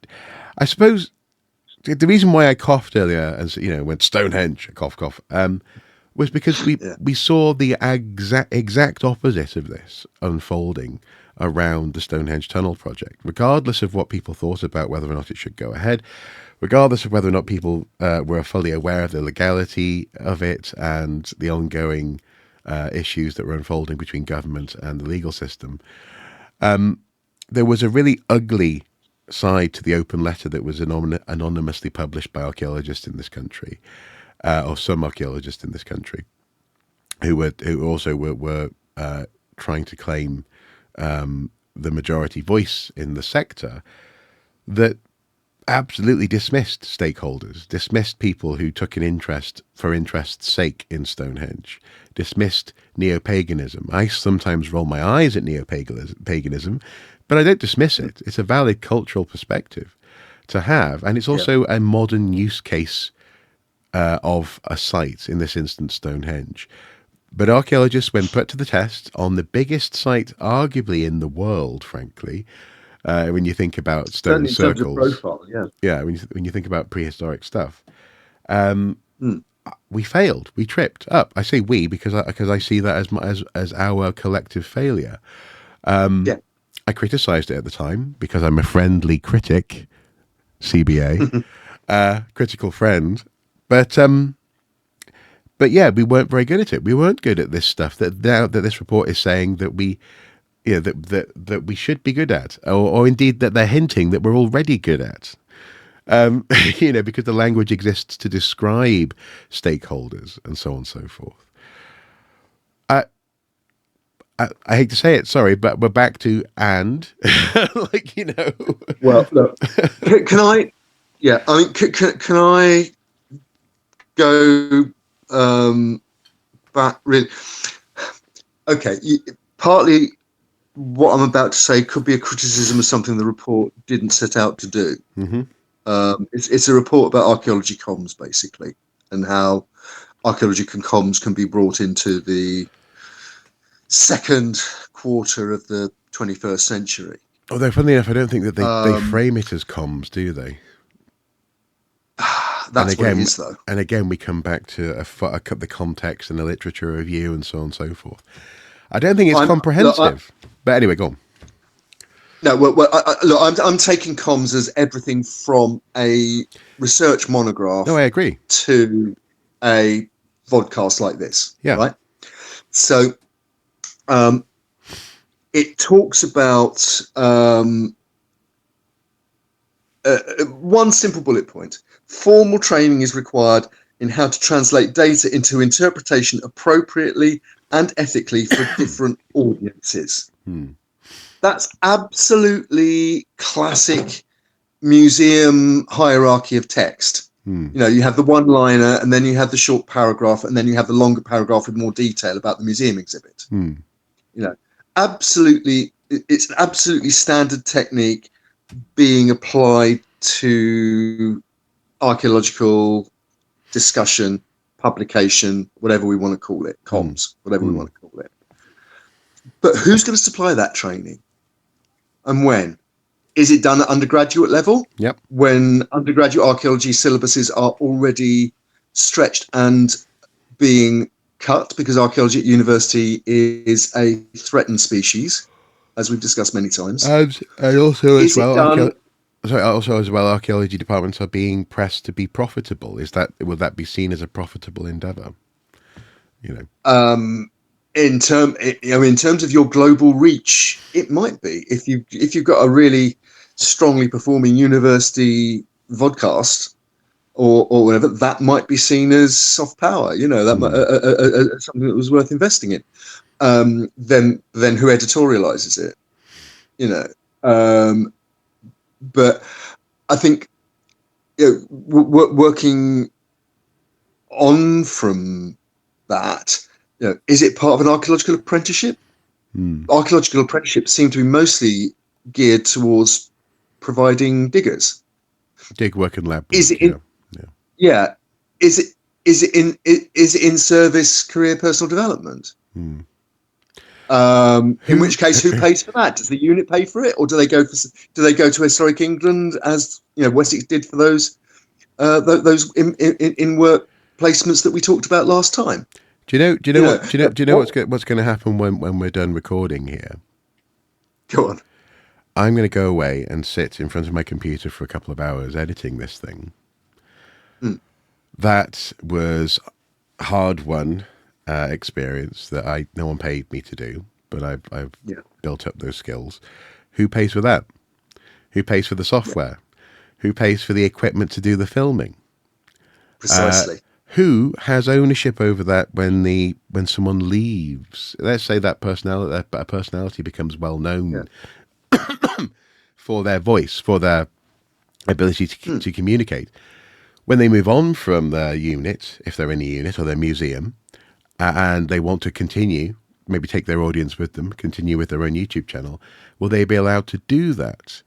I suppose the reason why I coughed earlier, as went Stonehenge, cough, cough, was because we saw the exact opposite of this unfolding around the Stonehenge Tunnel project. Regardless of what people thought about whether or not it should go ahead, regardless of whether or not people were fully aware of the legality of it and the ongoing issues that were unfolding between government and the legal system, there was a really ugly side to the open letter that was anonymously published by archaeologists in this country, or some archaeologists in this country, who also were trying to claim the majority voice in the sector, that absolutely dismissed stakeholders, dismissed people who took an interest for interest's sake in Stonehenge, dismissed neo-paganism. I sometimes roll my eyes at neo-paganism, but I don't dismiss it. It's a valid cultural perspective to have, and it's also a modern use case of a site, in this instance Stonehenge. But archaeologists, when put to the test on the biggest site arguably in the world, frankly, when you think about stone Certainly in terms of circles, profile, when you think about prehistoric stuff, we failed. We tripped up. I say we because I see that as our collective failure. Yeah. I criticised it at the time because I'm a friendly critic, CBA, critical friend. But yeah, we weren't very good at it. We weren't good at this stuff that now that this report is saying that we, that we should be good at, or indeed that they're hinting that we're already good at. Because the language exists to describe stakeholders and so on and so forth. I hate to say it, sorry, but we're back to Well, look, can I? Yeah, I mean, can I go back? Really? Okay. Partly, what I'm about to say could be a criticism of something the report didn't set out to do. Mm-hmm. It's a report about archaeology comms, basically, and how archaeology and comms can be brought into the second quarter of the 21st century. Although, funnily enough, I don't think that they frame it as comms, do they? That's what it is, though. And again, we come back to the context and the literature review and so on and so forth. I don't think it's comprehensive. But anyway, go on. No, look, I'm taking comms as everything from a research monograph. No, I agree. To a vodcast like this. Yeah. Right. So, it talks about one simple bullet point. Formal training is required in how to translate data into interpretation appropriately and ethically for different audiences. That's absolutely classic museum hierarchy of text. You have the one-liner, and then you have the short paragraph, and then you have the longer paragraph with more detail about the museum exhibit. Absolutely, it's an absolutely standard technique being applied to archaeological discussion, publication, whatever we want to call it, comms, whatever we want to call it. But who's going to supply that training? And when? Is it done at undergraduate level? Yep. When undergraduate archaeology syllabuses are already stretched and being cut because archaeology at university is a threatened species, as we've discussed many times. And also as well, archaeology departments are being pressed to be profitable. Will that be seen as a profitable endeavour? In terms of your global reach, it might be. If you've got a really strongly performing university vodcast or whatever, that might be seen as soft power. That might, something that was worth investing in. Then who editorializes it? But I think working on from that. Is it part of an archaeological apprenticeship? Archaeological apprenticeships seem to be mostly geared towards providing diggers. Dig work and lab. Is it in? Yeah. Is it in service career personal development? In which case, who pays for that? Does the unit pay for it, or do they go to Historic England as Wessex did for those in work placements that we talked about last time? Do you know what's going to happen when we're done recording here? Go on. I'm going to go away and sit in front of my computer for a couple of hours editing this thing. That was hard-won experience that no one paid me to do, but I've built up those skills. Who pays for that? Who pays for the software? Who pays for the equipment to do the filming? Precisely. Who has ownership over that when someone leaves? Let's say that personality becomes well known for their voice, for their ability to communicate. When they move on from their unit, if they're in a unit or their museum, and they want to continue, maybe take their audience with them, continue with their own YouTube channel, will they be allowed to do that?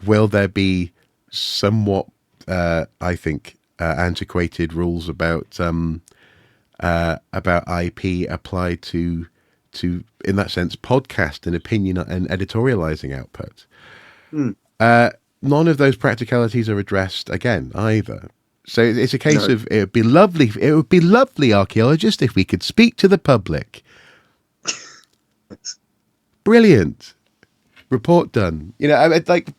Will there be somewhat, I think, antiquated rules about IP applied to in that sense podcast and opinion and editorializing output? None of those practicalities are addressed again either. So it's a case of it would be lovely, archaeologist, if we could speak to the public. Brilliant. Report done. You know, I mean, like,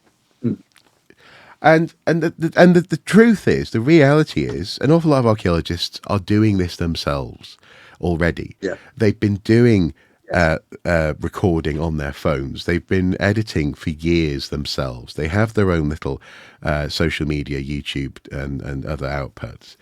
and the truth is, the reality is, an awful lot of archaeologists are doing this themselves already. Yeah. They've been doing recording on their phones. They've been editing for years themselves. They have their own little social media, YouTube and other outputs.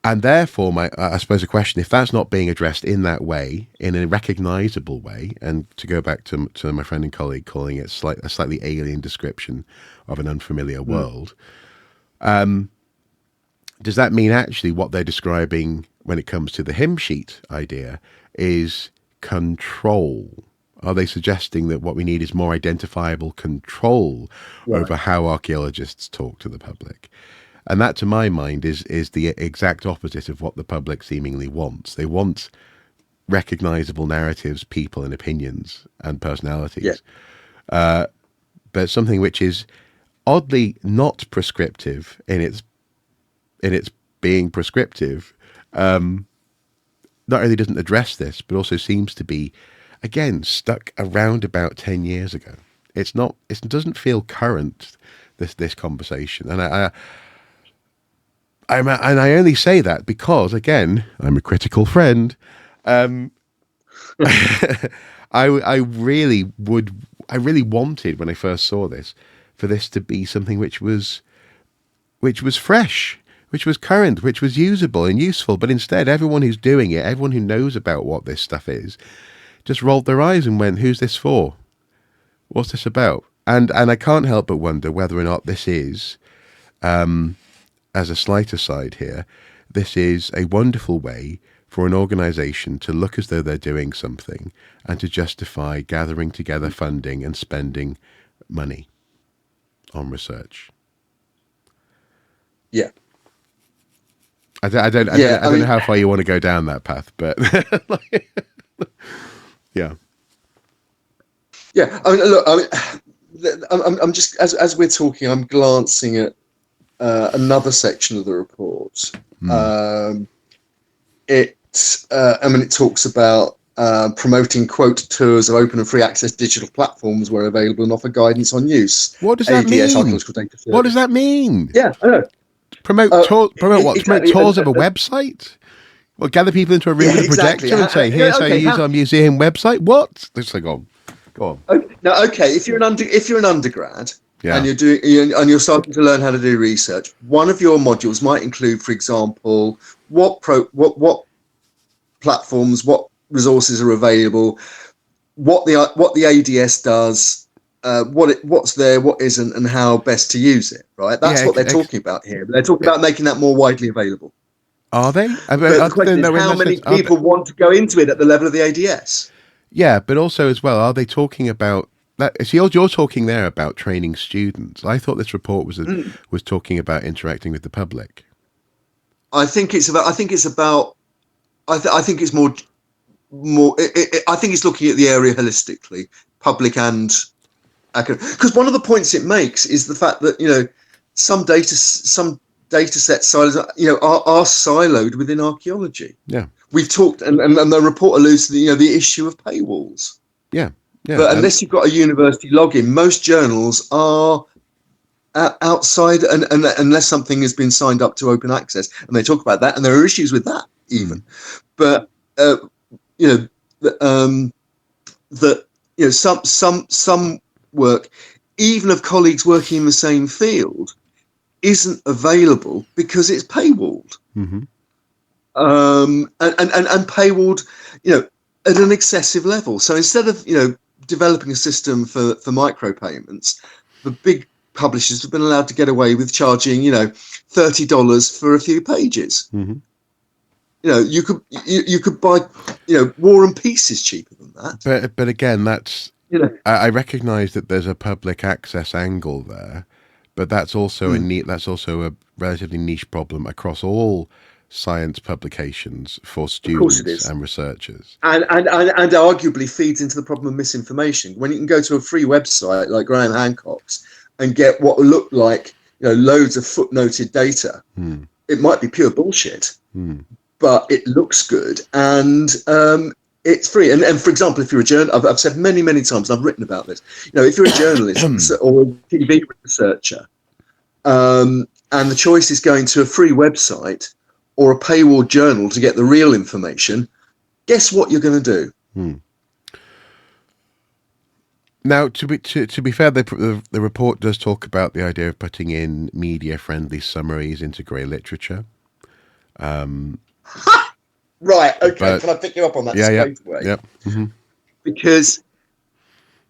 And therefore, I suppose a question, if that's not being addressed in that way, in a recognizable way, and to go back to my friend and colleague calling it a slightly alien description of an unfamiliar world, does that mean actually what they're describing when it comes to the hymn sheet idea is control? Are they suggesting that what we need is more identifiable control over how archaeologists talk to the public? And that, to my mind, is the exact opposite of what the public seemingly wants. They want recognizable narratives, people and opinions and personalities. Yeah. But something which is oddly not prescriptive in its being prescriptive, not only doesn't address this, but also seems to be, again, stuck around about 10 years ago. It doesn't feel current, this conversation. And I only say that because, again, I'm a critical friend. I really wanted, when I first saw this, for this to be something which was fresh, which was current, which was usable and useful. But instead, everyone who's doing it, everyone who knows about what this stuff is, just rolled their eyes and went, "Who's this for? What's this about?" And I can't help but wonder whether or not this is, as a slight aside here, this is a wonderful way for an organisation to look as though they're doing something and to justify gathering together funding and spending money on research. Yeah. I don't know how far you want to go down that path, but yeah. Yeah. I mean, look, I'm just, as we're talking, I'm glancing at another section of the report. It talks about promoting, quote, tours of open and free access digital platforms where available and offer guidance on use. What does that mean? What does that mean? Yeah, I know. Promote what? Exactly. Promote tours of a website? Well, gather people into a room with a projector and say, "Here's how you use our museum website." What? Let's go on. Okay. Now, if you're an undergrad, yeah, and you're starting to learn how to do research, one of your modules might include, for example, what platforms, what resources are available, what the ADS does, what's there, what isn't, and how best to use it. Right? That's what they're talking about here. They're talking about making that more widely available. Are they? The question is how many people want to go into it at the level of the ADS? Yeah, but also as well, are they talking about that? So you're talking there about training students. I thought this report was talking about interacting with the public. I think it's more. I think it's looking at the area holistically, public and academic. Because one of the points it makes is the fact that some data set silos are siloed within archaeology. Yeah, we've talked, and the report alludes to the issue of paywalls. Yeah. But unless you've got a university login, most journals are outside, and unless something has been signed up to open access, and they talk about that, and there are issues with that even. But some work, even of colleagues working in the same field, isn't available because it's paywalled. Mm-hmm. And paywalled, at an excessive level. So instead of developing a system for micropayments, the big publishers have been allowed to get away with charging $30 for a few pages. Mm-hmm. You could buy War and Peace is cheaper than that. But again, that's I recognise that there's a public access angle there, but that's also a relatively niche problem across all science publications for students and researchers, and arguably feeds into the problem of misinformation. When you can go to a free website like Graham Hancock's and get what look like loads of footnoted data. It might be pure bullshit, but it looks good, and it's free. And for example, if you're a journalist, I've said many times, and I've written about this. If you're a journalist or a TV researcher, and the choice is going to a free website or a paywall journal to get the real information, guess what you're going to do? Now, to be fair, the report does talk about the idea of putting in media-friendly summaries into grey literature. Right, okay, can I pick you up on that straight away? Yep. Mm-hmm. Because,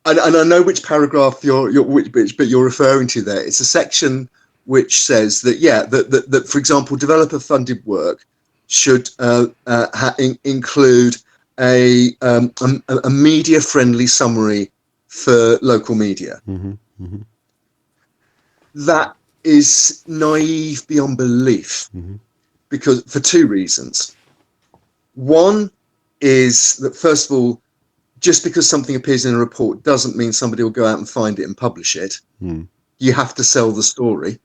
and I know which paragraph but you're referring to there. It's a section which says that, that for example, developer-funded work should include a media-friendly summary for local media. That is naive beyond belief, because for two reasons. One is that, first of all, just because something appears in a report doesn't mean somebody will go out and find it and publish it. You have to sell the story.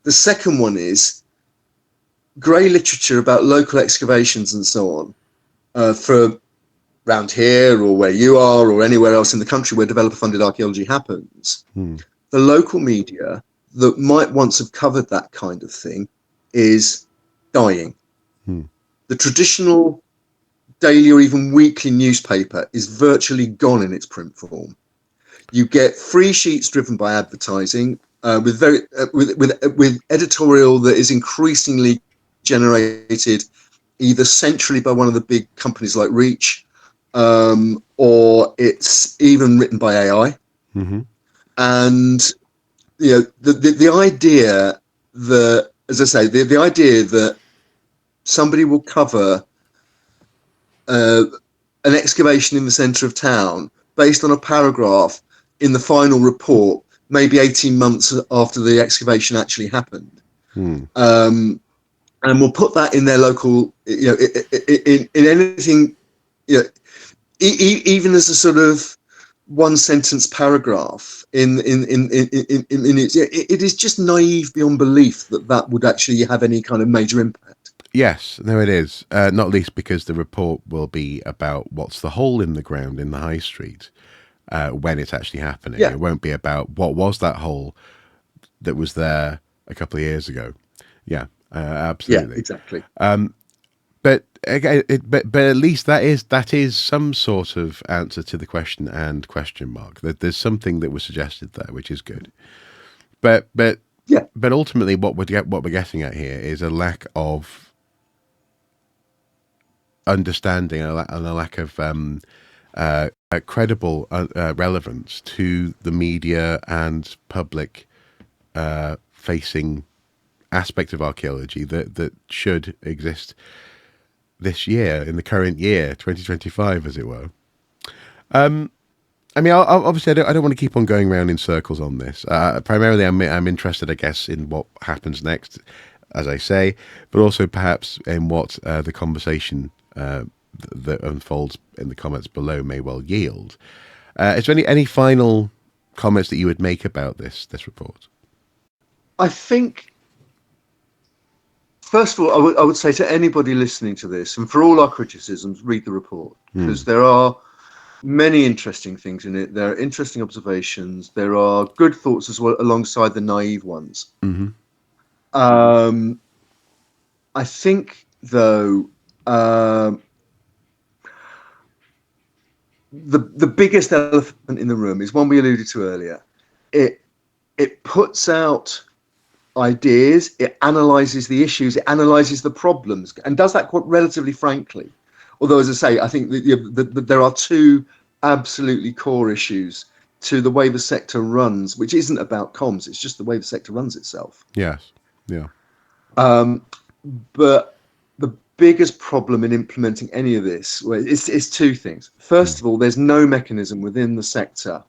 The second one is grey literature about local excavations and so on, for around here or where you are or anywhere else in the country where developer-funded archaeology happens. The local media that might once have covered that kind of thing is dying. The traditional daily or even weekly newspaper is virtually gone in its print form. You get free sheets driven by advertising, with editorial that is increasingly generated either centrally by one of the big companies like Reach, or it's even written by AI. And the idea that, as I say, the idea that somebody will cover an excavation in the centre of town based on a paragraph in the final report, maybe 18 months after the excavation actually happened, and we'll put that in their local, in anything, even as a sort of one sentence paragraph in it is just naive beyond belief that would actually have any kind of major impact. Yes, no, it is. Not least because the report will be about what's the hole in the ground in the high street when it's actually happening. It won't be about what was that hole that was there a couple of years ago. Absolutely. Yeah, exactly. But again, but at least that is some sort of answer to the question and question mark. That there's something that was suggested there, which is good. But ultimately, what we're getting at here is a lack of understanding and a lack of credible relevance to the media and public facing aspect of archaeology that should exist this year, in the current year, 2025, as it were. I mean, obviously, I don't want to keep on going around in circles on this. Primarily, I'm interested, I guess, in what happens next, as I say, but also perhaps in what the conversation that unfolds in the comments below may well yield. Is there any final comments that you would make about this report? I think, first of all, I would say to anybody listening to this, and for all our criticisms, read the report, because there are many interesting things in it. There are interesting observations. There are good thoughts as well, alongside the naive ones. I think, though, the biggest elephant in the room is one we alluded to earlier. It puts out ideas, it analyzes the issues, it analyzes the problems, and does that quite relatively frankly. Although, as I say, I think that there are two absolutely core issues to the way the sector runs, which isn't about comms, it's just the way the sector runs itself. Yes. Yeah. But the biggest problem in implementing any of this is two things. First of all, there's no mechanism within the sector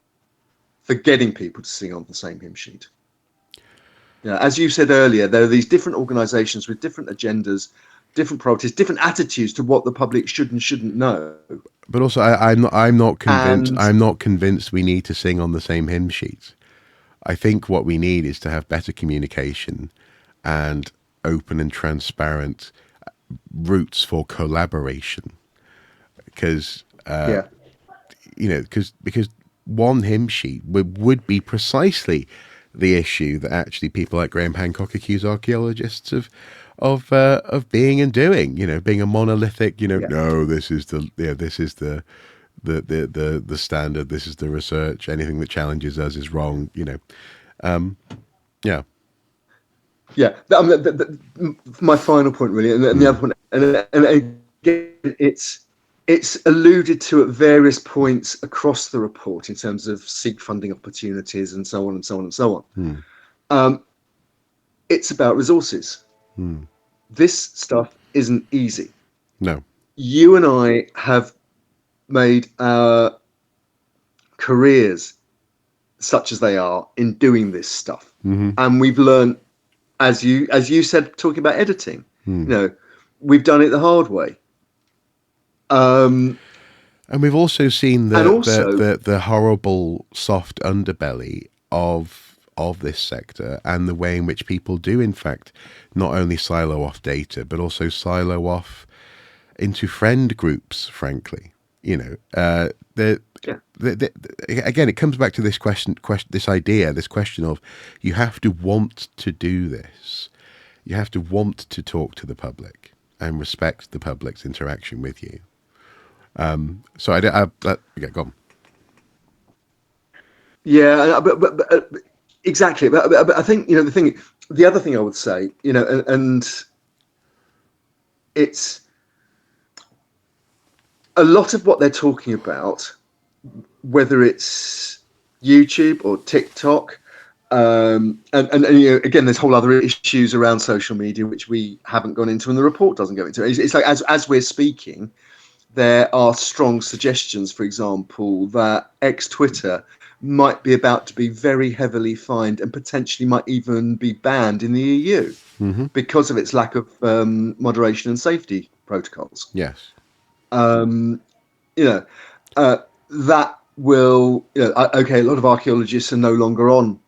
for getting people to sing on the same hymn sheet. As you said earlier, there are these different organizations with different agendas, different priorities, different attitudes to what the public should and shouldn't know. But also, I'm not convinced. I'm not convinced we need to sing on the same hymn sheet. I think what we need is to have better communication and open and transparent routes for collaboration. Because Yeah. because one hymn sheet would be precisely the issue that actually people like Graham Hancock accuse archaeologists of being and doing. Being a monolithic. Yeah. No, this is the standard. This is the research. Anything that challenges us is wrong. Yeah. Yeah. My final point, really, and the other point, and again, it's alluded to at various points across the report in terms of seek funding opportunities and so on and so on and so on. It's about resources. This stuff isn't easy. No. You and I have made our careers such as they are in doing this stuff, and we've learned, as you said, talking about editing. We've done it the hard way. And we've also seen And also, the horrible soft underbelly of this sector, and the way in which people do, in fact, not only silo off data, but also silo off into friend groups, frankly. Again, it comes back to this this question of, you have to want to do this. You have to want to talk to the public and respect the public's interaction with you. So yeah, go on. Yeah, but exactly. But I think the other thing I would say, and it's a lot of what they're talking about, whether it's YouTube or TikTok, and again, there's whole other issues around social media which we haven't gone into, and the report doesn't go into. It's like as we're speaking, there are strong suggestions, for example, that ex-Twitter might be about to be very heavily fined and potentially might even be banned in the EU because of its lack of moderation and safety protocols. Yes. That will, okay, a lot of archaeologists are no longer on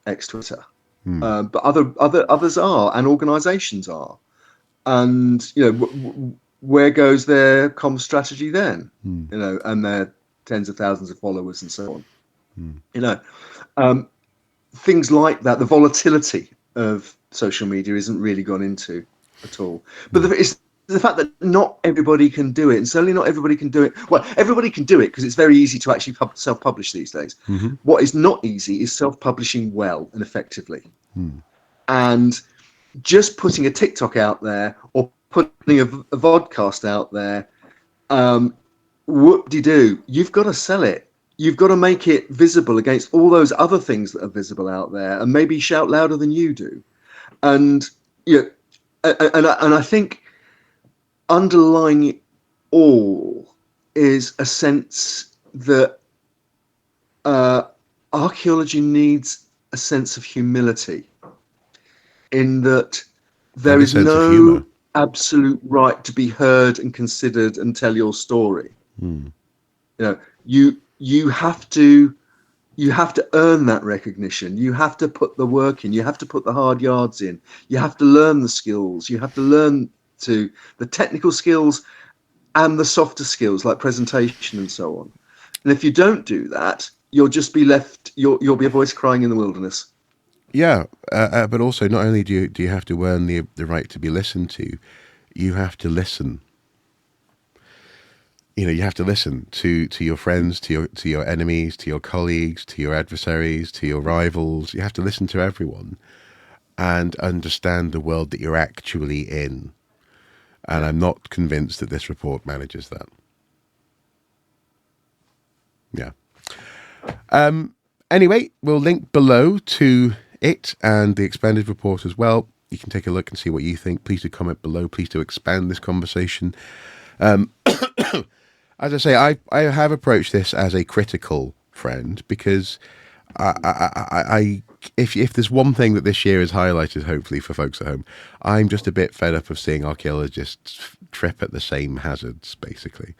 ex-Twitter, but others are, and organisations are, and where goes their comm strategy then? And their tens of thousands of followers and so on. Things like that, the volatility of social media isn't really gone into at all. But it's the fact that not everybody can do it, and certainly not everybody can do it. Well, everybody can do it because it's very easy to actually self-publish these days. What is not easy is self-publishing well and effectively. And just putting a TikTok out there or putting a vodcast out there, whoop-de-doo, you've got to sell it. You've got to make it visible against all those other things that are visible out there, and maybe shout louder than you do. And and I think underlying it all is a sense that archaeology needs a sense of humility, in that there is no absolute right to be heard and considered and tell your story. You have to earn that recognition. You have to put the work in. You have to put the hard yards in. You have to learn the skills. You have to learn the technical skills and the softer skills like presentation and so on. And if you don't do that, you'll just be left. You'll be a voice crying in the wilderness. Yeah, but also, not only do you have to earn the right to be listened to, you have to listen. You have to listen to your friends, to your enemies, to your colleagues, to your adversaries, to your rivals. You have to listen to everyone and understand the world that you're actually in. And I'm not convinced that this report manages that. Yeah. Anyway, we'll link below to it and the expanded report as well. You can take a look and see what you think. Please do comment below. Please do expand this conversation. As I say, I have approached this as a critical friend, because if there's one thing that this year has highlighted, hopefully for folks at home, I'm just a bit fed up of seeing archaeologists trip at the same hazards, basically.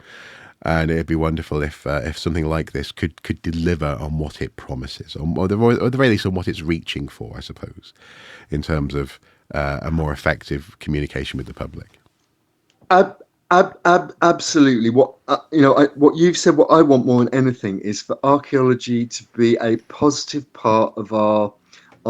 And it'd be wonderful if something like this could deliver on what it promises, or the very least on what it's reaching for, I suppose, in terms of a more effective communication with the public. Absolutely. What what you've said, what I want more than anything is for archaeology to be a positive part of our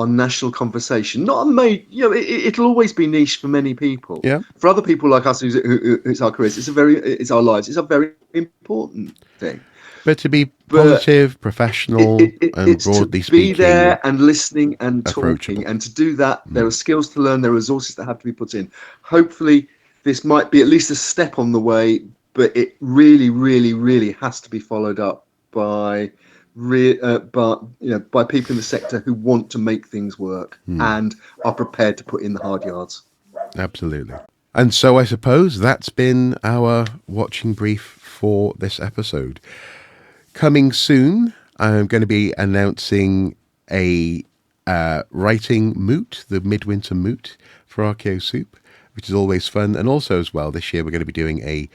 national conversation. Not a made, it'll always be niche for many people. Yeah. For other people like us, it's our careers, it's our lives. It's a very important thing. But to be positive, professional, and it's broadly to be speaking, there and listening and approachable. talking, and to do that, there are skills to learn, there are resources that have to be put in. Hopefully, this might be at least a step on the way, but it really, really, really has to be followed up by by people in the sector who want to make things work and are prepared to put in the hard yards. Absolutely. And so I suppose that's been our watching brief for this episode. Coming soon, I'm going to be announcing a writing moot, the midwinter moot for Archaeosoup, which is always fun. And also as well, this year we're going to be doing a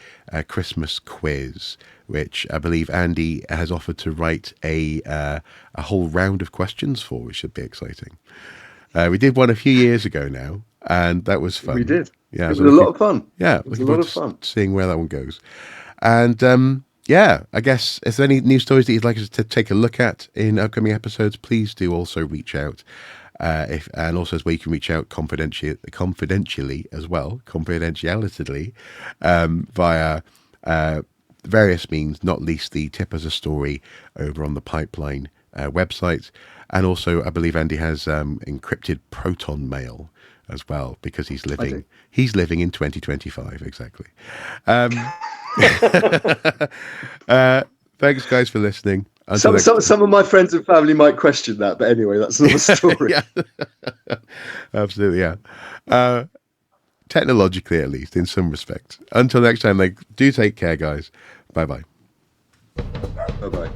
Christmas quiz, which I believe Andy has offered to write a whole round of questions for, which should be exciting. We did one a few years ago now, and that was fun. We did. Yeah, it was a lot of fun. Yeah, it was a lot of fun. Seeing where that one goes. And yeah, I guess if there's any news stories that you'd like us to take a look at in upcoming episodes, please do also reach out. And also as well, you can reach out confidentially as well, confidentially, via various means, not least the Tip as a Story over on the Pipeline website. And also, I believe Andy has encrypted Proton Mail as well, because he's living in 2025, exactly. Thanks, guys, for listening. Some of my friends and family might question that, but anyway, that's another story. Yeah. Absolutely, yeah. Technologically, at least, in some respects. Until next time, do take care, guys. Bye-bye. Bye-bye.